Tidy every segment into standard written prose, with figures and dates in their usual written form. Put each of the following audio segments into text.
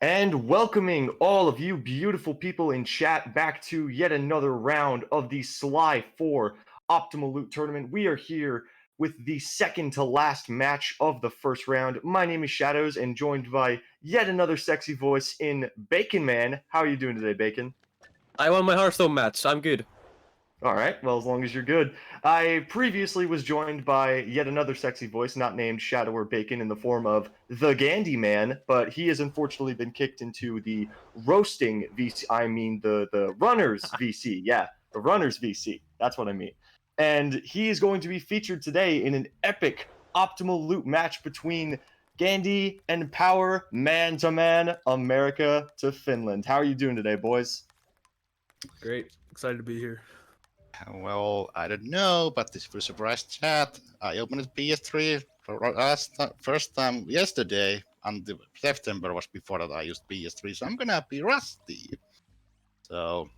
And welcoming all of you beautiful people in chat back to yet another round of the Sly 4 Optimal Loot Tournament. We are here with the second to last match of the first round. My name is Shadows and joined by yet another sexy voice in Bacon Man. How are you doing today, Bacon? I won my Hearthstone match. I'm good. All right, well, as long as you're good. I previously was joined by yet another sexy voice, not named Shadow or Bacon, in the form of the Gandy Man, but he has unfortunately been kicked into the roasting VC. I mean, the runners VC. Yeah, the runners VC. That's what I mean. And he is going to be featured today in an epic optimal loot match between Gandy and Power, man to man, America to Finland. How are you doing today, boys? Great. Excited to be here. Well, I don't know, but this was a surprise chat. I opened PS3 for first time yesterday, and the September was before that I used PS3, so I'm gonna be rusty. So,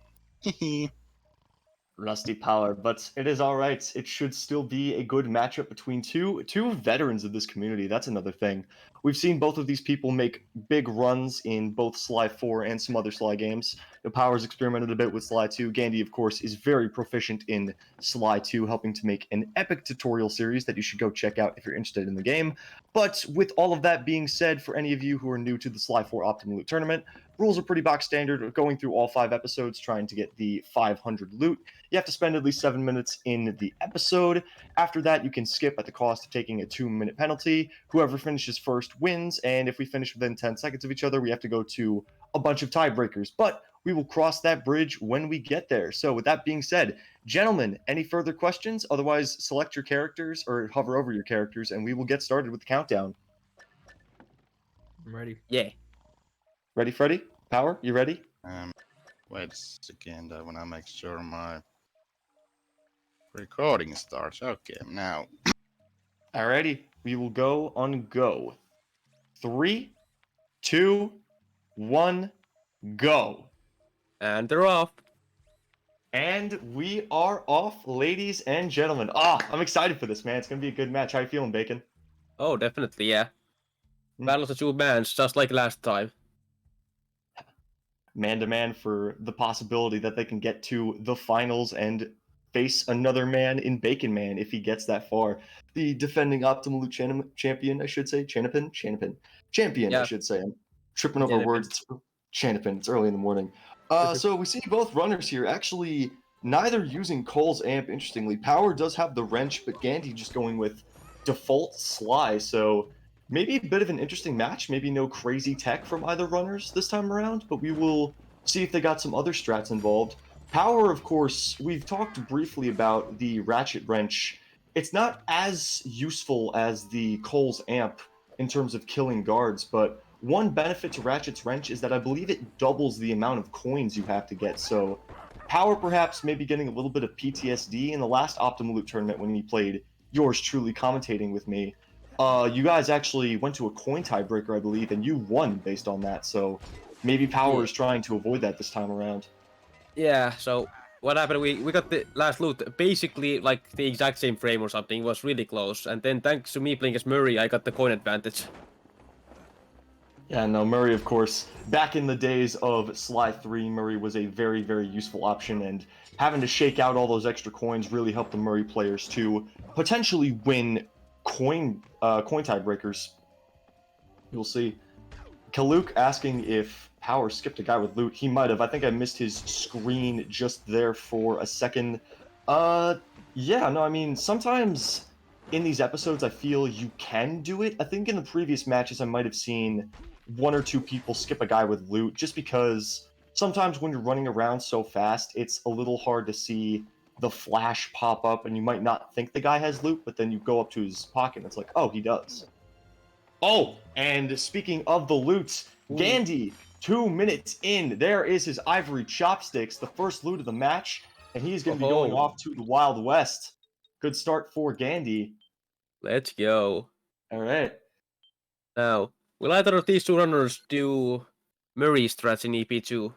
Rusty Power, but it is all right. It should still be a good matchup between two veterans of this community. That's another thing. We've seen both of these people make big runs in both Sly 4 and some other Sly games. Power's experimented a bit with Sly 2. Gandy, of course, is very proficient in Sly 2, helping to make an epic tutorial series that you should go check out if you're interested in the game. But with all of that being said, for any of you who are new to the Sly 4 Optimal Loot Tournament, rules are pretty box standard. Going through all 5 episodes, trying to get the 500 loot. You have to spend at least 7 minutes in the episode. After that, you can skip at the cost of taking a 2-minute penalty. Whoever finishes first wins, and if we finish within 10 seconds of each other, we have to go to a bunch of tiebreakers. But we will cross that bridge when we get there. So with that being said, gentlemen, any further questions? Otherwise, select your characters or hover over your characters, and we will get started with the countdown. I'm ready. Yeah. Ready, Freddy? Power, you ready? wait a second, I wanna make sure my recording starts. Okay, now. Alrighty, we will go on go. 3, 2, 1, go. And they're off. And we are off, ladies and gentlemen. I'm excited for this, man. It's going to be a good match. How you feeling, Bacon? Oh, definitely, yeah. Battles of two bands, just like last time. Man-to-man for the possibility that they can get to the finals and face another man in Bacon Man if he gets that far. The defending Optimal Loot champion, I should say. Champion, Yeah. I should say. I'm tripping over words. It's Chanopin. It's early in the morning. So we see both runners here actually neither using Cole's amp, interestingly. Power does have the wrench, but Gandy just going with default Sly, so maybe a bit of an interesting match. Maybe no crazy tech from either runners this time around, but we will see if they got some other strats involved. Power, of course, we've talked briefly about the ratchet wrench. It's not as useful as the Cole's amp in terms of killing guards, but one benefit to Ratchet's wrench is that I believe it doubles the amount of coins you have to get, so Power perhaps maybe getting a little bit of PTSD in the last Optimal Loot tournament when he played yours truly commentating with me. You guys actually went to a coin tiebreaker, I believe, and you won based on that, so maybe Power is trying to avoid that this time around. Yeah, so what happened, we got the last loot basically like the exact same frame or something. It was really close, and then thanks to me playing as Murray, I got the coin advantage. Yeah, no, Murray, of course, back in the days of Sly 3, Murray was a very, very useful option, and having to shake out all those extra coins really helped the Murray players to potentially win coin tiebreakers. You'll see. Kaluk asking if Power skipped a guy with loot. He might have. I think I missed his screen just there for a second. Yeah, no, I mean, sometimes in these episodes I feel you can do it. I think in the previous matches I might have seen 1 or 2 people skip a guy with loot, just because sometimes when you're running around so fast, it's a little hard to see the flash pop up, and you might not think the guy has loot, but then you go up to his pocket and it's like, oh, he does. Oh, and speaking of the loot, Gandy, 2 minutes in, there is his ivory chopsticks, the first loot of the match, and he's going to be going off to the Wild West. Good start for Gandy. Let's go. All right. Now, will either of these two runners do Murray strats in EP2?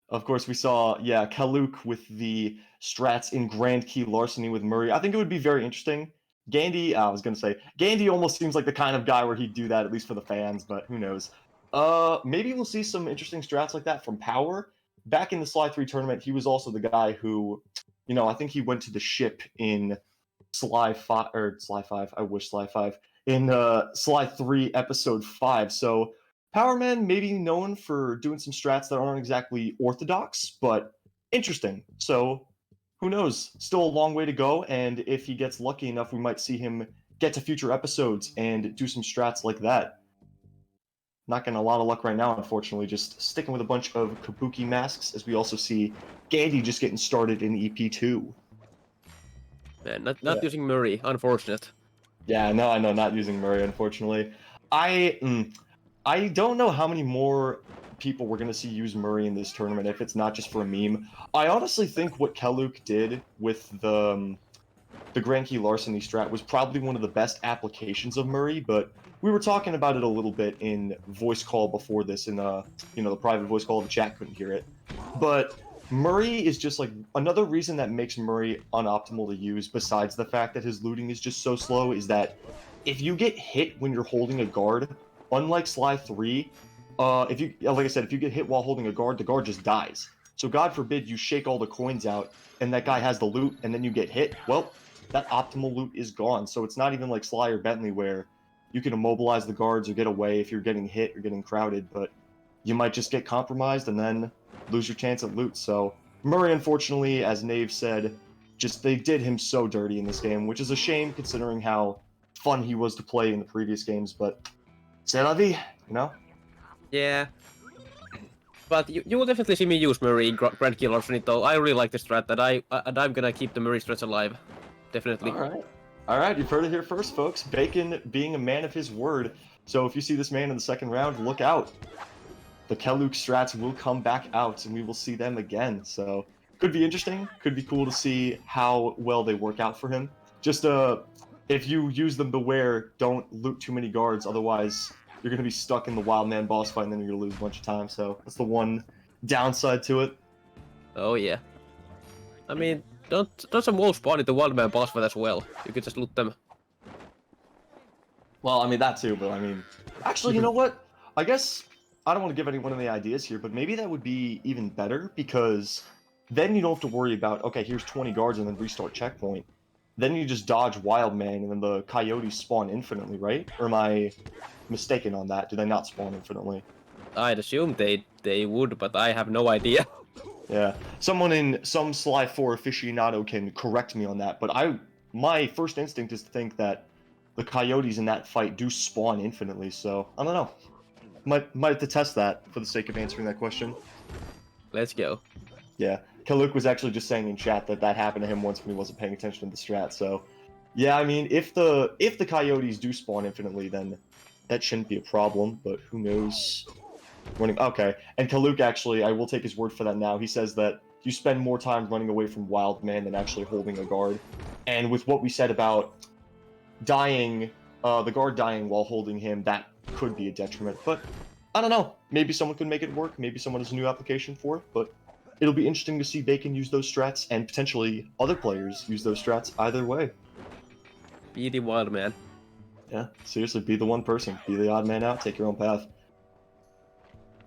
Of course, we saw, Kaluk with the strats in Grand Key Larceny with Murray. I think it would be very interesting. Gandy, Gandy almost seems like the kind of guy where he'd do that, at least for the fans, but who knows. Maybe we'll see some interesting strats like that from Power. Back in the Sly 3 tournament, he was also the guy who, I think he went to the ship in Sly 5, or Sly 5, I wish Sly 5, in Sly 3 episode 5. So Powerman may be known for doing some strats that aren't exactly orthodox, but interesting. So who knows? Still a long way to go, and if he gets lucky enough, we might see him get to future episodes and do some strats like that. Not getting a lot of luck right now, unfortunately. Just sticking with a bunch of Kabuki masks, as we also see Gandy just getting started in EP2. Man, not using Murray, unfortunate. Yeah, no, I know, not using Murray, unfortunately. I don't know how many more people we're going to see use Murray in this tournament if it's not just for a meme. I honestly think what Kelluk did with the Grand Key Larceny strat was probably one of the best applications of Murray, but we were talking about it a little bit in voice call before this, in the private voice call. The chat couldn't hear it, but Murray is just like another reason that makes Murray unoptimal to use, besides the fact that his looting is just so slow, is that if you get hit when you're holding a guard, unlike Sly 3, like I said, if you get hit while holding a guard, the guard just dies. So God forbid you shake all the coins out and that guy has the loot and then you get hit. Well, that optimal loot is gone. So it's not even like Sly or Bentley where you can immobilize the guards or get away if you're getting hit or getting crowded, but you might just get compromised and then lose your chance at loot. So Murray, unfortunately, as Nave said, they did him so dirty in this game, which is a shame considering how fun he was to play in the previous games, but c'est la vie, Yeah. But you will definitely see me use Murray in Grand Key Larceny, though. I really like the strat, and I'm gonna keep the Murray strats alive. Definitely. All right, you've heard it here first, folks. Bacon being a man of his word. So if you see this man in the second round, look out. The Kelluk strats will come back out, and we will see them again. So could be interesting. Could be cool to see how well they work out for him. Just if you use them, beware. Don't loot too many guards, otherwise you're gonna be stuck in the Wild Man boss fight, and then you're gonna lose a bunch of time. So that's the one downside to it. Oh yeah. I mean, don't some wolves spawn into Wild Man boss fight as well? You could just loot them. Well, I mean that too, but I mean, actually, you know what? I guess I don't want to give anyone any ideas here, but maybe that would be even better, because then you don't have to worry about, okay, here's 20 guards and then restart checkpoint. Then you just dodge Wild Man and then the coyotes spawn infinitely, right? Or am I mistaken on that? Do they not spawn infinitely? I'd assume they would, but I have no idea. Yeah, someone in some Sly 4 aficionado can correct me on that, but my first instinct is to think that the coyotes in that fight do spawn infinitely, so I don't know. Might have to test that for the sake of answering that question. Let's go. Yeah, Kelluk was actually just saying in chat that happened to him once when he wasn't paying attention to the strat, so yeah, I mean, if the coyotes do spawn infinitely, then that shouldn't be a problem, but who knows. Okay, and Kelluk, actually, I will take his word for that now. He says that you spend more time running away from Wild Man than actually holding a guard. And with what we said about dying, the guard dying while holding him, that could be a detriment. But I don't know. Maybe someone could make it work. Maybe someone has a new application for it. But it'll be interesting to see Bacon use those strats, and potentially other players use those strats either way. Be the Wild Man. Yeah, seriously, be the one person. Be the odd man out. Take your own path.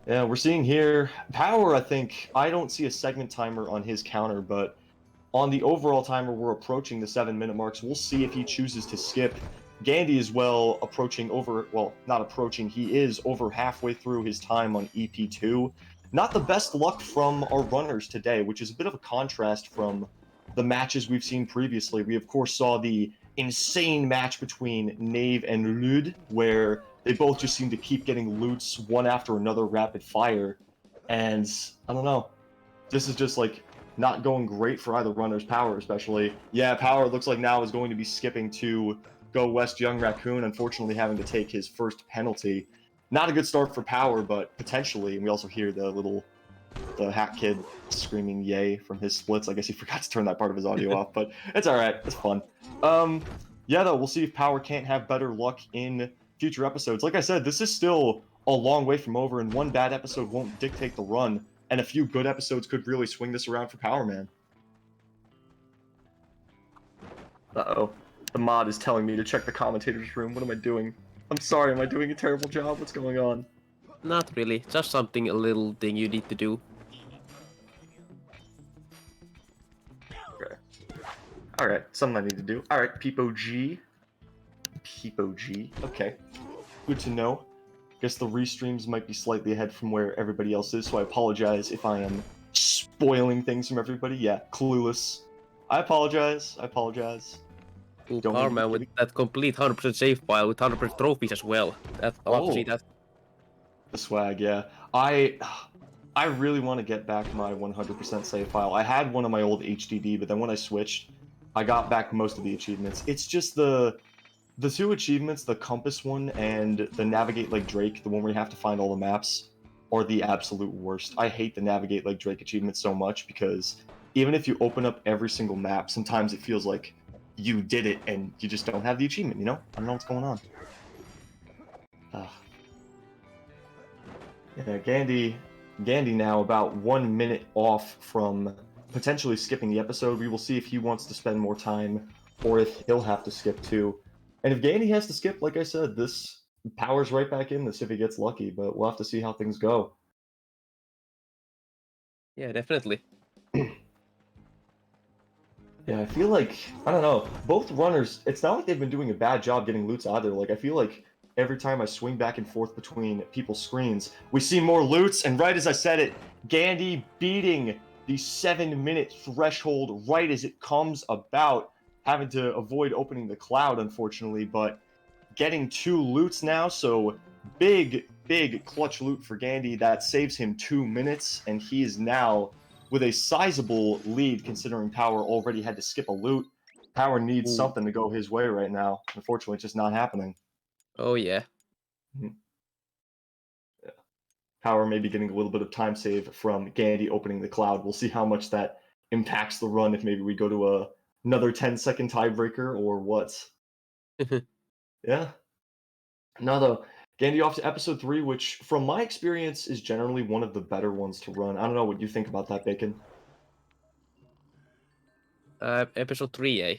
Yeah, we're seeing here, Power, I don't see a segment timer on his counter, but on the overall timer, we're approaching the 7-minute marks. We'll see if he chooses to skip. Gandy is he is over halfway through his time on EP2. Not the best luck from our runners today, which is a bit of a contrast from the matches we've seen previously. We, of course, saw the insane match between Nave and Lud, where they both just seem to keep getting loots one after another rapid fire. And I don't know. This is just like not going great for either runners. Power especially. Yeah, Power looks like now is going to be skipping to go West Young Raccoon, unfortunately having to take his first penalty. Not a good start for Power, but potentially, and we also hear the hack kid screaming yay from his splits. I guess he forgot to turn that part of his audio off, but it's alright, it's fun. Yeah, though, we'll see if Power can't have better luck in future episodes. Like I said, this is still a long way from over, and one bad episode won't dictate the run, and a few good episodes could really swing this around for Power Man. Uh-oh. The mod is telling me to check the commentators room. What am I doing? I'm sorry, am I doing a terrible job? What's going on? Not really. Just something, a little thing you need to do. Okay. All right, something I need to do. All right, Peepo G. Peepo G. Okay. Good to know. Guess the restreams might be slightly ahead from where everybody else is, so I apologize if I am spoiling things from everybody. Yeah, clueless. I apologize. I apologize. Ooh, Don't mean to Powerman be with giving... that complete 100% save file with 100% trophies as well. I love to see that. The swag, yeah. I really want to get back my 100% save file. I had one on my old HDD, but then when I switched, I got back most of the achievements. It's just the two achievements, the compass one and the navigate like Drake, the one where you have to find all the maps, are the absolute worst. I hate the navigate like Drake achievement so much because even if you open up every single map, sometimes it feels like you did it and you just don't have the achievement, you know? I don't know what's going on. Yeah, Gandy now about 1 minute off from potentially skipping the episode. We will see if he wants to spend more time or if he'll have to skip too. And if Gandy has to skip, like I said, this powers right back in this if he gets lucky, but we'll have to see how things go. Yeah, definitely. Yeah, I feel like, I don't know, both runners, it's not like they've been doing a bad job getting loots either. Like, I feel like every time I swing back and forth between people's screens, we see more loots, and right as I said it, Gandy beating the 7-minute threshold right as it comes about, having to avoid opening the cloud, unfortunately, but getting 2 loots now, so big clutch loot for Gandy. That saves him 2 minutes, and he is now with a sizable lead considering Power already had to skip a loot. Power needs Ooh. something to go his way right now. Unfortunately, it's just not happening. Oh, yeah. Yeah. Power may be getting a little bit of time save from Gandy opening the cloud. We'll see how much that impacts the run, if maybe we go to another 10-second tiebreaker or what. Yeah. No, though, Gandy off to episode 3, which, from my experience, is generally one of the better ones to run. I don't know what you think about that, Bacon. Episode 3, eh?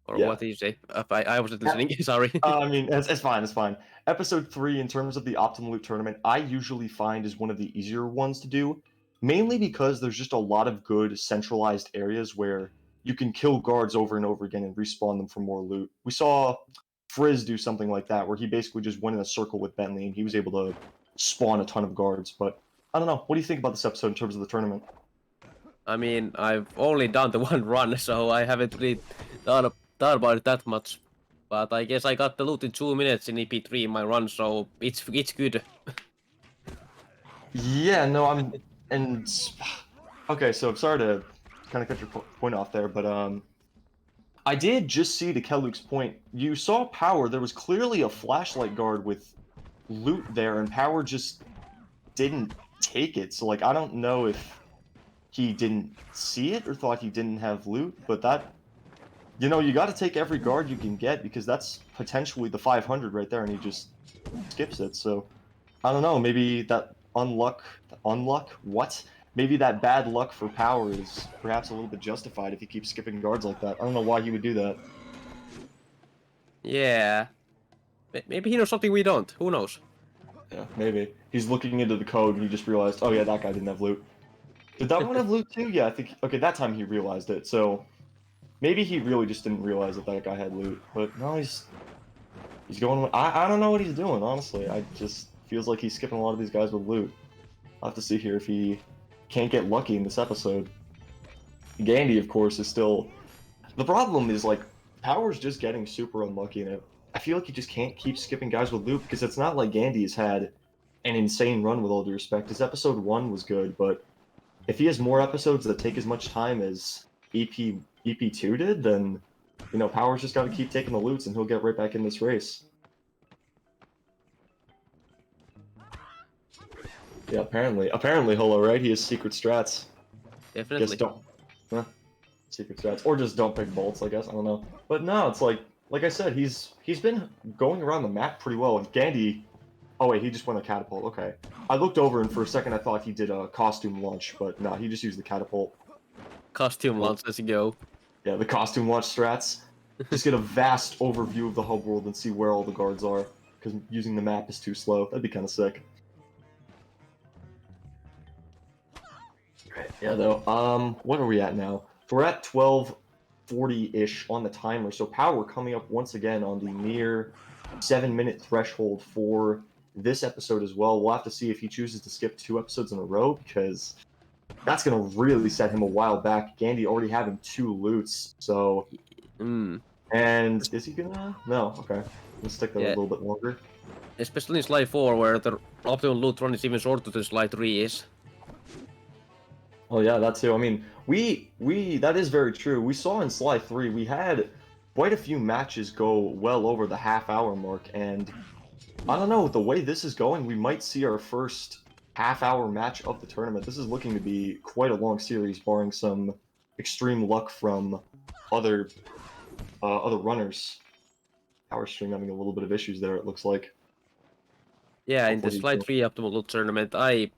Or Yeah. what did you say? I wasn't listening, sorry. I mean, it's fine, it's fine. Episode 3, in terms of the Optimal Loot Tournament, I usually find is one of the easier ones to do, mainly because there's just a lot of good centralized areas where you can kill guards over and over again and respawn them for more loot. We saw Frizz do something like that, where he basically just went in a circle with Bentley and he was able to spawn a ton of guards. But I don't know. What do you think about this episode in terms of the tournament? I mean, I've only done the one run, so I haven't really thought about it that much. But I guess I got the loot in 2 minutes in EP3 in my run, so it's good. Yeah, no, okay, so I'm sorry to kind of cut your point off there, but I did just see, to Kelluke's point, you saw Power. There was clearly a flashlight guard with loot there, and Power just didn't take it. So, like, I don't know if he didn't see it or thought he didn't have loot, but that, you know, you got to take every guard you can get because that's potentially the 500 right there, and he just skips it. So, I don't know, maybe that unluck, what? Maybe that bad luck for Power is perhaps a little bit justified if he keeps skipping guards like that. I don't know why he would do that. Yeah. Maybe he knows something we don't. Who knows? Yeah, maybe. He's looking into the code and he just realized, oh yeah, that guy didn't have loot. Did that one have loot too? Yeah, I think, okay, that time he realized it, so maybe he really just didn't realize that that guy had loot. But no, he's going, I don't know what he's doing, honestly. I just feels like he's skipping a lot of these guys with loot. I'll have to see here if he can't get lucky in this episode. Gandy, of course, is still... The problem is, like, Power's just getting super unlucky, and I feel like he just can't keep skipping guys with loot, because it's not like Gandy's had an insane run, with all due respect. His episode 1 was good, but if he has more episodes that take as much time as EP2 did, then, you know, Power's just got to keep taking the loots, and he'll get right back in this race. Yeah, apparently, Holo, right? He has secret strats. Definitely. Guess don't. Secret strats, or just don't pick bolts. I guess I don't know. But no, it's like I said, he's been going around the map pretty well. And Gandy, oh wait, he just went a catapult. Okay, I looked over and for a second I thought he did a costume launch, but no, he just used the catapult. Costume launch, let's go. Yeah, the costume launch strats. Just get a vast overview of the hub world and see where all the guards are. Because using the map is too slow. That'd be kind of sick. Yeah, though. What are we at now? So we're at 12:40-ish on the timer. So Power coming up once again on the near 7-minute threshold for this episode as well. We'll have to see if he chooses to skip 2 episodes in a row, because that's gonna really set him a while back. Gandy already having 2 loots. So, Mm. and is he gonna? No. Okay. Let's stick there a Yeah. little bit longer. Especially in Sly 4, where the optimal loot run is even shorter than Sly 3 is. Oh yeah, that too. I mean, we that is very true. We saw in Sly 3 we had quite a few matches go well over the half-hour mark, and I don't know, the way this is going, we might see our first half-hour match of the tournament. This is looking to be quite a long series, barring some extreme luck from other other runners. Power Stream having a little bit of issues there, it looks like. Yeah, in the Hopefully, Sly 3 optimal loot tournament, I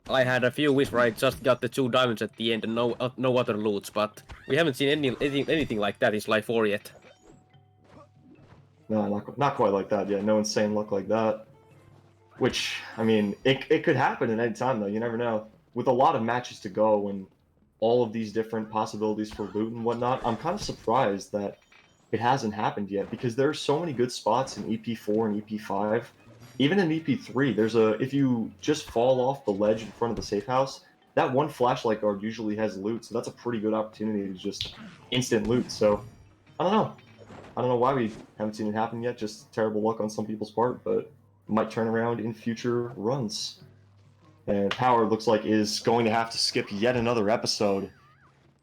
had a few wins where I just got the 2 diamonds at the end and no other loots, but we haven't seen anything like that in Sly 4 yet. no, not quite like that. Yeah, no insane luck like that. Which, I mean, it could happen at any time, though. You never know. With a lot of matches to go and all of these different possibilities for loot and whatnot, I'm kind of surprised that it hasn't happened yet, because there are so many good spots in EP4 and EP5. Even in EP3, there's if you just fall off the ledge in front of the safe house, that one flashlight guard usually has loot, so that's a pretty good opportunity to just instant loot. So, I don't know. I don't know why we haven't seen it happen yet, just terrible luck on some people's part, but might turn around in future runs. And Power looks like is going to have to skip yet another episode.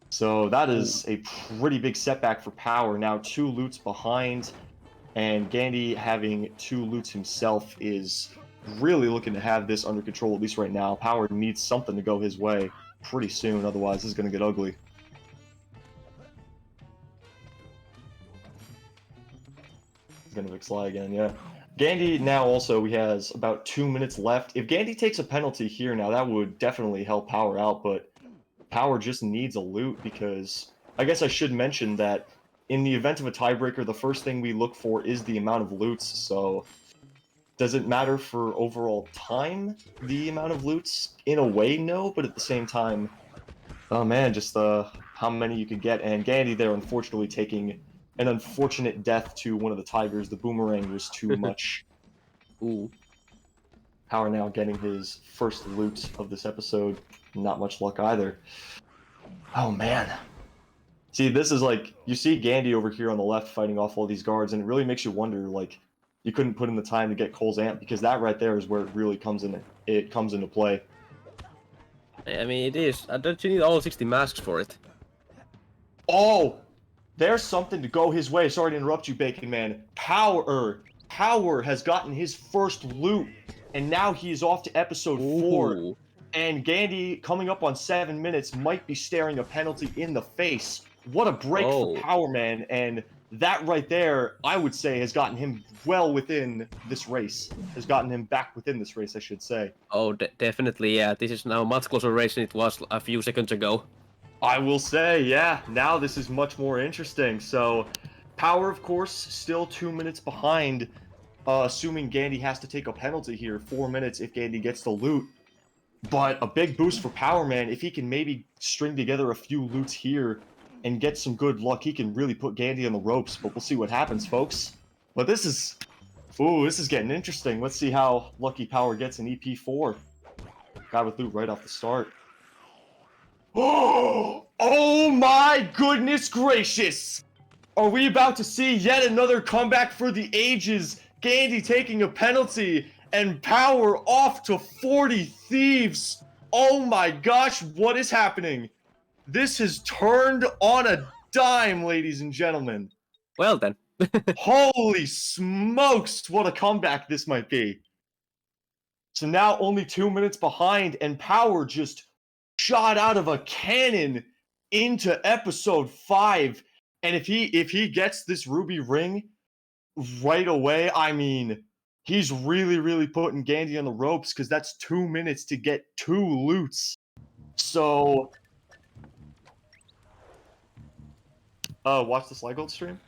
So that is a pretty big setback for Power. Now 2 loots behind, and Gandy having 2 loots himself is really looking to have this under control, at least right now. Power needs something to go his way pretty soon, otherwise this is going to get ugly. He's going to pick Sly again, yeah. Gandy now also, he has about 2 minutes left. If Gandy takes a penalty here now, that would definitely help Power out, but Power just needs a loot, because I guess I should mention that in the event of a tiebreaker, the first thing we look for is the amount of loots. So does it matter for overall time, the amount of loots? In a way, no, but at the same time, oh man, just how many you could get. And Gandy there, unfortunately, taking an unfortunate death to one of the tigers. The boomerang was too much. Ooh. Power now getting his first loot of this episode. Not much luck either. Oh man. See, this is like, you see Gandy over here on the left fighting off all these guards, and it really makes you wonder, like, you couldn't put in the time to get Cole's amp, because that right there is where it really comes into play. I mean, it is. Don't you need all 60 masks for it? Oh! There's something to go his way. Sorry to interrupt you, Bacon Man. Power has gotten his first loot, and now he is off to episode 4. Ooh. And Gandy, coming up on 7 minutes, might be staring a penalty in the face. What a break for Powerman, and that right there, I would say, has gotten him well within this race. Has gotten him back within this race, I should say. Oh, definitely, yeah. This is now a much closer race than it was a few seconds ago. I will say, yeah, now this is much more interesting. So, Power, of course, still 2 minutes behind, assuming Gandy has to take a penalty here. 4 minutes if Gandy gets the loot. But a big boost for Powerman, if he can maybe string together a few loots here and get some good luck, he can really put Gandy on the ropes, but we'll see what happens, folks. But this is getting interesting. Let's see how lucky Power gets in EP4. Guy with loot right off the start. Oh my goodness gracious! Are we about to see yet another comeback for the ages? Gandy taking a penalty, and Power off to 40 thieves. Oh my gosh, what is happening? This has turned on a dime, ladies and gentlemen. Well then. Holy smokes, what a comeback this might be. So now only 2 minutes behind, and Power just shot out of a cannon into episode 5. And if he gets this ruby ring right away, I mean, he's really putting Gandy on the ropes, because that's 2 minutes to get 2 loots. So, watch the SlyGolds stream.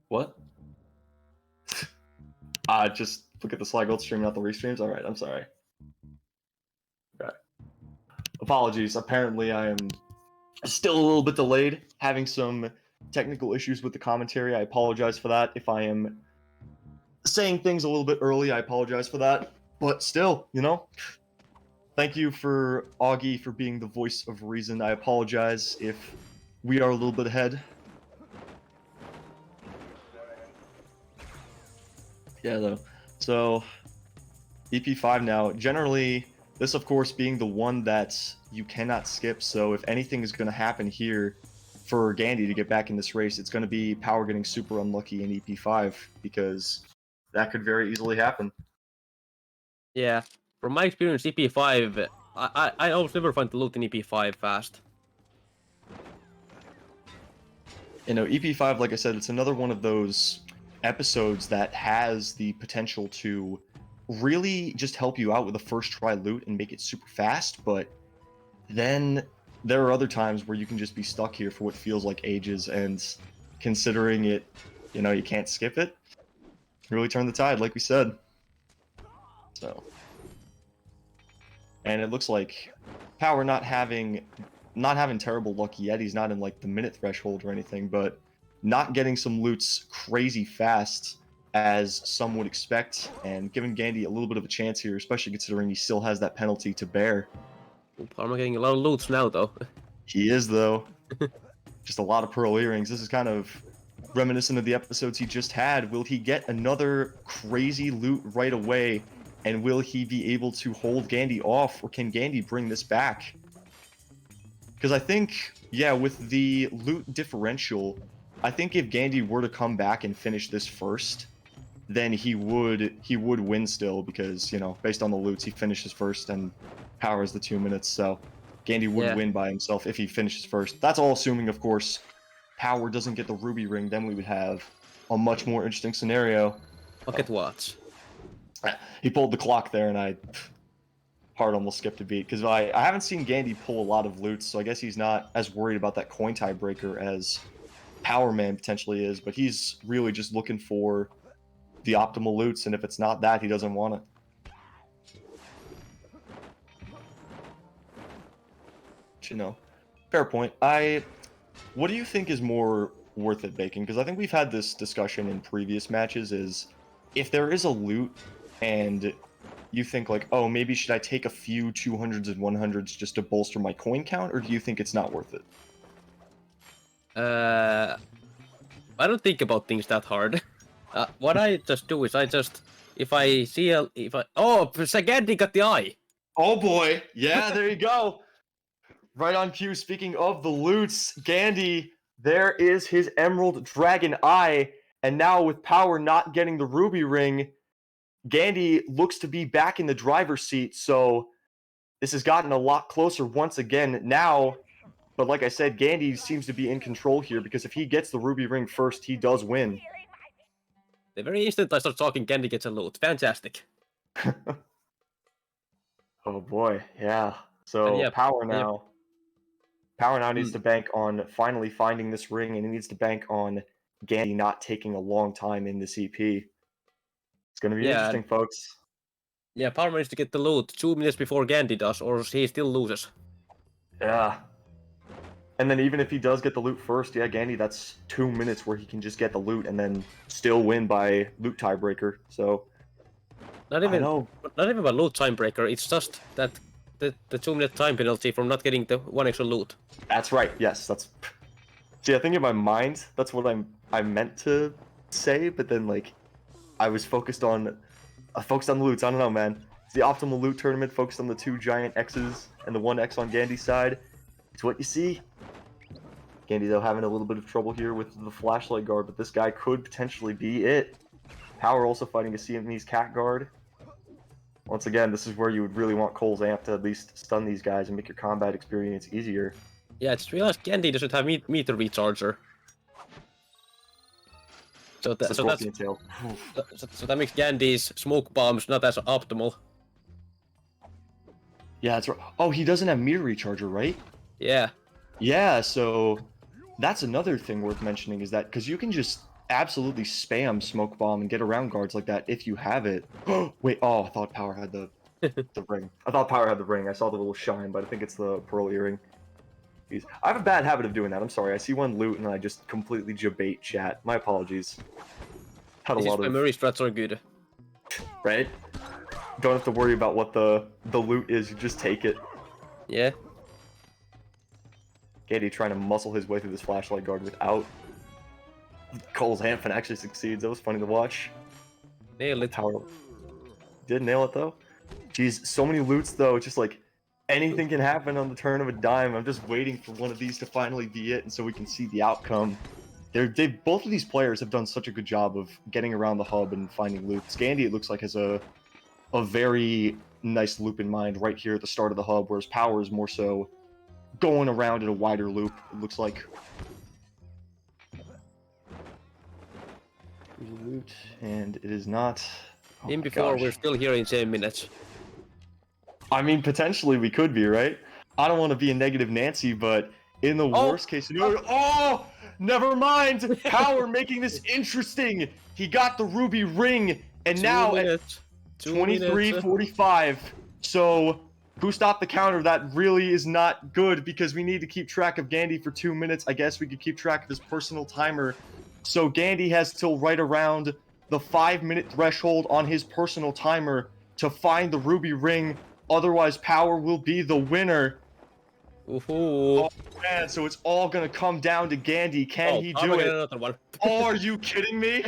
What? Just look at the SlyGolds stream, not the restreams. All right, I'm sorry. Okay. apologies. Apparently, I am still a little bit delayed, having some technical issues with the commentary. I apologize for that. If I am saying things a little bit early, I apologize for that. But still, you know, thank you for Oggy for being the voice of reason. I apologize if we are a little bit ahead. Yeah, though. So, EP5 now. Generally, this, of course, being the one that you cannot skip. So, if anything is going to happen here for Gandy to get back in this race, it's going to be Power getting super unlucky in EP5 because that could very easily happen. Yeah, from my experience, EP5, I almost never find the loot in EP5 fast. You know, EP5, like I said, it's another one of those episodes that has the potential to really just help you out with a first try loot and make it super fast, but then there are other times where you can just be stuck here for what feels like ages, and considering it, you know, you can't skip it, really turn the tide, like we said. So, and it looks like Power not having terrible luck yet. He's not in like the minute threshold or anything, but not getting some loots crazy fast as some would expect, and giving Gandy a little bit of a chance here, especially considering he still has that penalty to bear. I'm getting a lot of loots now, though. He is, though. Just a lot of pearl earrings. This is kind of reminiscent of the episodes he just had. Will he get another crazy loot right away? And will he be able to hold Gandy off? Or can Gandy bring this back? Because I think, yeah, with the loot differential, I think if Gandy were to come back and finish this first, then he would win still, because, you know, based on the loots, he finishes first and Power is the 2 minutes, so Gandy would win by himself if he finishes first. That's all assuming, of course, Power doesn't get the ruby ring. Then we would have a much more interesting scenario. Pocket watch. He pulled the clock there, and I hard almost skipped a beat, because I haven't seen Gandy pull a lot of loots, so I guess he's not as worried about that coin tiebreaker as Powerman potentially is, but he's really just looking for the optimal loots, and if it's not that, he doesn't want it. You know, fair point. What do you think is more worth it, Bacon? Because I think we've had this discussion in previous matches, is if there is a loot and you think like, oh, maybe should I take a few 200s and 100s just to bolster my coin count, or do you think it's not worth it? I don't think about things that hard. What I just do is if I see oh, Gandy got the eye. Oh boy, yeah, there you go. Right on cue. Speaking of the loots, Gandy, there is his Emerald Dragon Eye, and now with Power not getting the ruby ring, Gandy looks to be back in the driver's seat, so this has gotten a lot closer once again now. But like I said, Gandy seems to be in control here, because if he gets the ruby ring first, he does win. The very instant I start talking, Gandy gets a loot. Fantastic. Oh boy, yeah. So yeah, Power now. Power now needs to bank on finally finding this ring, and he needs to bank on Gandy not taking a long time in this EP. It's going to be interesting, folks. Yeah, Power managed to get the loot 2 minutes before Gandy does, or he still loses. Yeah. And then even if he does get the loot first, yeah, Gandy, that's 2 minutes where he can just get the loot and then still win by loot tiebreaker. So not even a loot timebreaker. It's just that the 2 minute time penalty from not getting the one extra loot. That's right. Yes, that's. See, I think in my mind that's what I meant to say, but then like I focused on the loots. I don't know, man. It's the optimal loot tournament, focused on the 2 giant X's and the 1 X on Gandy's side. It's what you see. Gandy, though, having a little bit of trouble here with the flashlight guard, but this guy could potentially be it. Power also fighting a Siamese cat guard. Once again, this is where you would really want Cole's amp to at least stun these guys and make your combat experience easier. Yeah, I just realized Gandy doesn't have meter recharger. So that makes Gandy's smoke bombs not as optimal. Yeah, that's right. Oh, he doesn't have meter recharger, right? Yeah. Yeah, so that's another thing worth mentioning, is that because you can just absolutely spam smoke bomb and get around guards like that if you have it. Wait, oh, I thought Power had the The ring. I thought Power had the ring. I saw the little shine, but I think it's the pearl earring. Jeez. I have a bad habit of doing that. I'm sorry. I see one loot and I just completely debate chat. My apologies. Had a This is lot why of Murray strats are good. right. Don't have to worry about what the loot is. You just take it. Yeah. Gandy trying to muscle his way through this flashlight guard without Cole's hand actually succeeds. That was funny to watch. Nailed it. Power did nail it though. Jeez, so many loots though. Just like anything can happen on the turn of a dime. I'm just waiting for one of these to finally be it, and so we can see the outcome. Both of these players have done such a good job of getting around the hub and finding loot. Gandy, it looks like, has a very nice loop in mind right here at the start of the hub, whereas Power is more so going around in a wider loop. It looks like. Loot, and it is not. Oh In my before, gosh. we're still here in 10 minutes. I mean, potentially we could be, right? I don't want to be a negative Nancy, but in the worst case scenario, oh, never mind. Power making this interesting. He got the ruby ring, and 2 now minutes. at 23:45. So who stopped the counter? That really is not good because we need to keep track of Gandy for 2 minutes. I guess we could keep track of his personal timer. So Gandy has till right around the 5-minute threshold on his personal timer to find the ruby ring. Otherwise, Power will be the winner. Ooh. Oh man, so it's all gonna come down to Gandy. Can he do it? Another one. Oh, are you kidding me?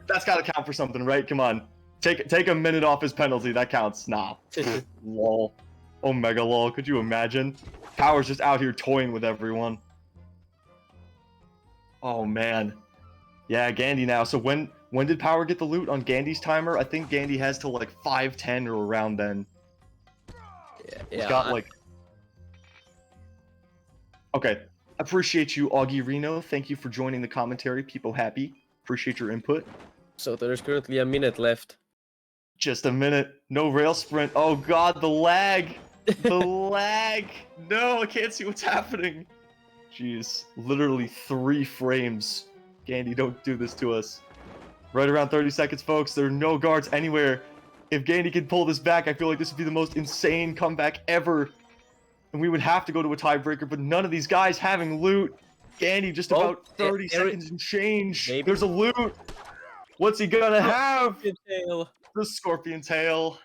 That's gotta count for something, right? Come on. Take a minute off his penalty. That counts. Nah. Lol. Omega lol. Could you imagine? Power's just out here toying with everyone. Oh man. Yeah, Gandy now. So when did Power get the loot on Gandy's timer? I think Gandy has till like 5:10 or around then. Yeah. He's got like. Okay. Appreciate you, Oggy Reno. Thank you for joining the commentary. People happy. Appreciate your input. So there's currently a minute left. Just a minute. No rail sprint. Oh god, the lag. The lag. No, I can't see what's happening. Jeez. Literally 3 frames. Gandy, don't do this to us. Right around 30 seconds, folks. There are no guards anywhere. If Gandy could pull this back, I feel like this would be the most insane comeback ever. And we would have to go to a tiebreaker, but none of these guys having loot. Gandy just about 30 seconds and change. Maybe. There's a loot. What's he gonna have? Tail. The Scorpion Tail.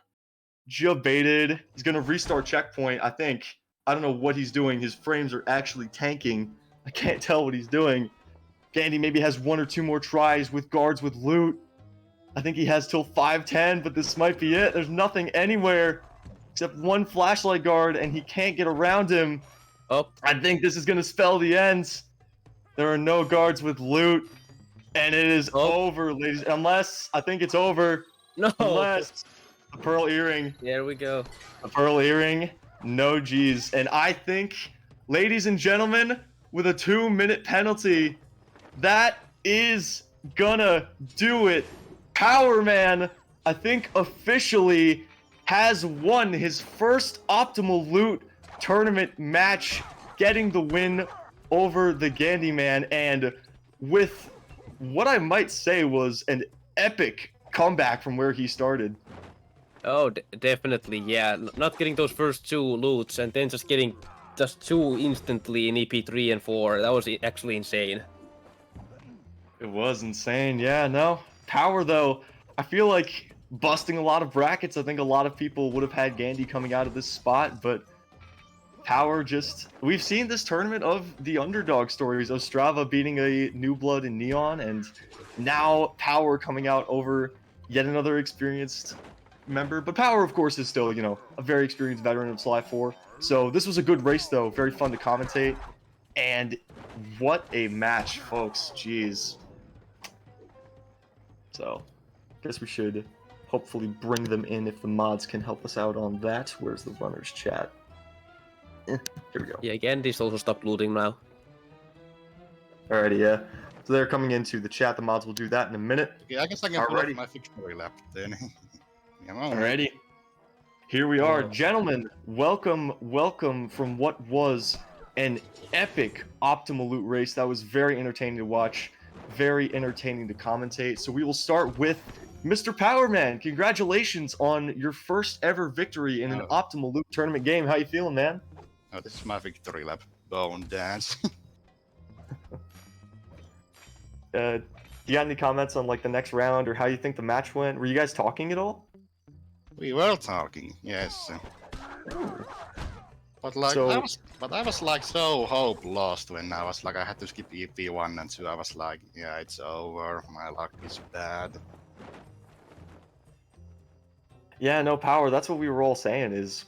Jebaited. He's gonna restart checkpoint, I think. I don't know what he's doing. His frames are actually tanking. I can't tell what he's doing. Gandy maybe has 1 or 2 more tries with guards with loot. I think he has till 5:10, but this might be it. There's nothing anywhere except 1 flashlight guard, and he can't get around him. Oh. I think this is gonna spell the end. There are no guards with loot, and it is over, ladies. Unless I think it's over. No. Unless the pearl earring. There we go. The pearl earring. No G's. And I think, ladies and gentlemen, with a 2-minute penalty, that is gonna do it. Powerman, I think, officially has won his first optimal loot tournament match, getting the win over the Gandy man, and with what I might say was an epic comeback from where he started. Oh, definitely, yeah. Not getting those first 2 loots and then just getting just 2 instantly in EP3 and 4. That was actually insane. It was insane, yeah, no. Power, though, I feel like busting a lot of brackets. I think a lot of people would have had Gandy coming out of this spot, but Power just... We've seen this tournament of the underdog stories. Ostrava beating a New Blood in Neon, and now Power coming out over yet another experienced member. But Power, of course, is still, you know, a very experienced veteran of Sly 4. So this was a good race, though. Very fun to commentate. And what a match, folks. Jeez. So, guess we should hopefully bring them in if the mods can help us out on that. Where's the runners chat? Here we go. Yeah, Gandy's also stopped looting now. Alrighty, yeah. So they're coming into the chat. The mods will do that in a minute. Okay, I guess I can pull up my victory lap then. Come on. Alrighty. Here we are. Gentlemen, welcome from what was an epic optimal loot race. That was very entertaining to watch. Very entertaining to commentate. So we will start with Mr. Powerman, congratulations on your first ever victory in an Oh. Optimal Loop tournament game. How you feeling, man? Oh, this is my victory lap. Bone dance. You got any comments on like the next round or how you think the match went? Were you guys talking at all? We were talking, yes. But like So- I was like so hope lost when I was like I had to skip EP1 and 2. I was like, yeah, it's over. My luck is bad. Yeah, no, Power. That's what we were all saying is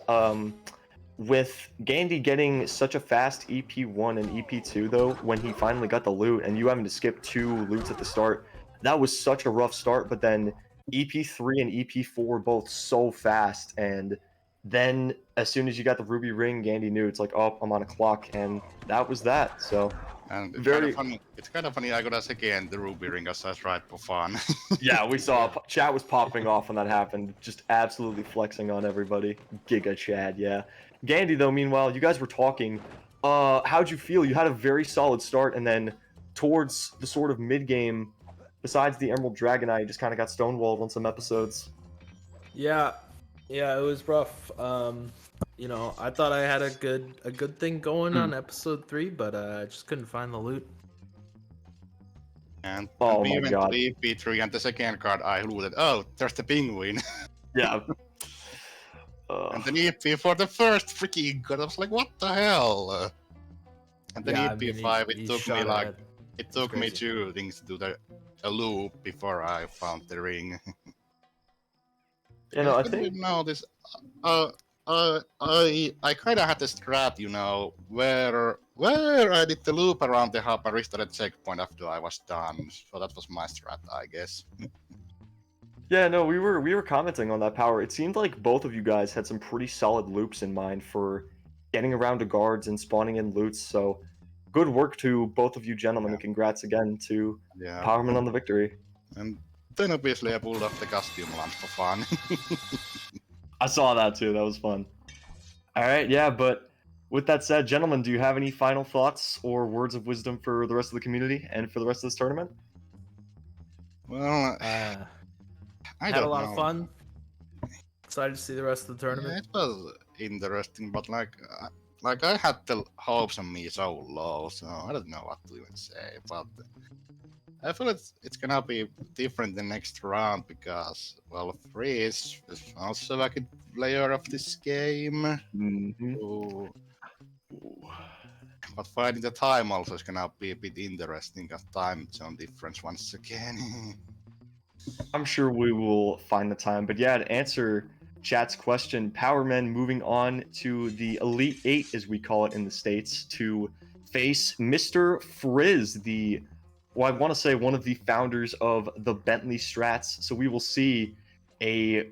with Gandy getting such a fast EP1 and EP2 though, when he finally got the loot and you having to skip 2 loots at the start, that was such a rough start, but then EP3 and EP4 were both so fast, and then as soon as you got the ruby ring, Gandy knew it's like, oh, I'm on a clock, and that was that. So And it's Very- kind of funny I got a second the ruby ring as I tried for fun. yeah, we saw chat was popping off when that happened, just absolutely flexing on everybody. Giga Chad, yeah. Gandy though, meanwhile, you guys were talking. How'd you feel? You had a very solid start, and then towards the sort of mid game, besides the Emerald Dragonite, you just kind of got stonewalled on some episodes. Yeah, it was rough. You know, I thought I had a good thing going on episode 3, but I just couldn't find the loot. And Oh we my went God. to the EP3 and the second card I looted. Oh, there's the penguin. Yeah. And then EP for the first freaking god, I was like, what the hell? And then Yeah, I mean, EP5, he it took me shot like, ahead. it took me crazy. 2 things to do a loop before I found the ring. You know, I I think didn't know this. I kind of had a strat, you know, where I did the loop around the hub and restarted checkpoint after I was done. So that was my strat, I guess. yeah, no, we were commenting on that, Power. It seemed like both of you guys had some pretty solid loops in mind for getting around to guards and spawning in loots. So good work to both of you gentlemen, and congrats again to Yeah. Powerman on the victory. And then obviously I pulled off the costume lunch for fun. I saw that too. That was fun. All right, yeah, but with that said, gentlemen, do you have any final thoughts or words of wisdom for the rest of the community and for the rest of this tournament? Well, I I had don't a lot know. of fun. Excited to see the rest of the Yeah, tournament. it was interesting, but like I had the hopes on me so low, so I don't know what to even say. But I feel it's gonna be different the next round because, well, Frizz is also like a player of this game. Mm-hmm. So, but finding the time also is gonna be a bit interesting because time zone difference once again. I'm sure we will find the time. But yeah, to answer chat's question, Powermen moving on to the Elite 8, as we call it in the States, to face Mr. Frizz, I want to say one of the founders of the Bentley Strats. So we will see a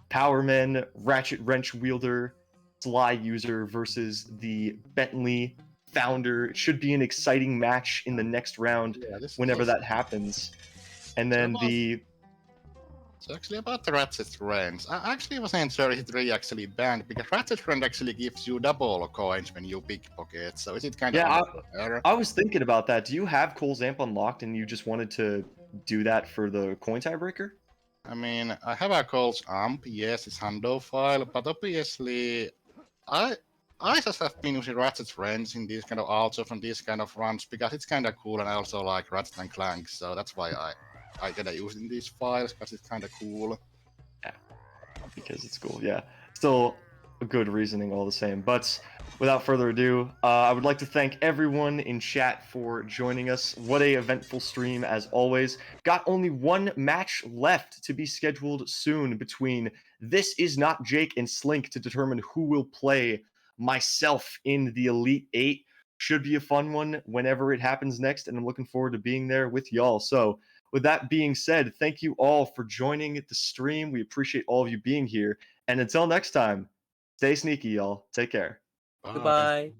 Powerman, Ratchet Wrench wielder, Sly user versus the Bentley founder. It should be an exciting match in the next round Yeah, this whenever was- that happens. And then So actually about the Ratchet Wrench, I actually was saying 33 actually banned because Ratchet Wrench actually gives you double coins when you pickpocket, so is it kind Yeah, of unfair? I was thinking about that. Do you have Cole's Amp unlocked and you just wanted to do that for the coin tiebreaker? I mean, I have a Cole's Amp, yes, it's Hundo file, but obviously I just have been using Ratchet Wrench in these kind of also from these kind of runs because it's kind of cool and I also like Ratchet and Clank, so that's why I gotta use it in these files because it's kind of cool. Because it's cool, yeah. Still a good reasoning all the same. But without further ado, I would like to thank everyone in chat for joining us. What a eventful stream as always. Got only one match left to be scheduled soon between This Is Not Jake and Slink to determine who will play myself in the Elite 8. Should be a fun one whenever it happens next, and I'm looking forward to being there with y'all. So with that being said, thank you all for joining the stream. We appreciate all of you being here. And until next time, stay sneaky, y'all. Take care. Bye. Goodbye.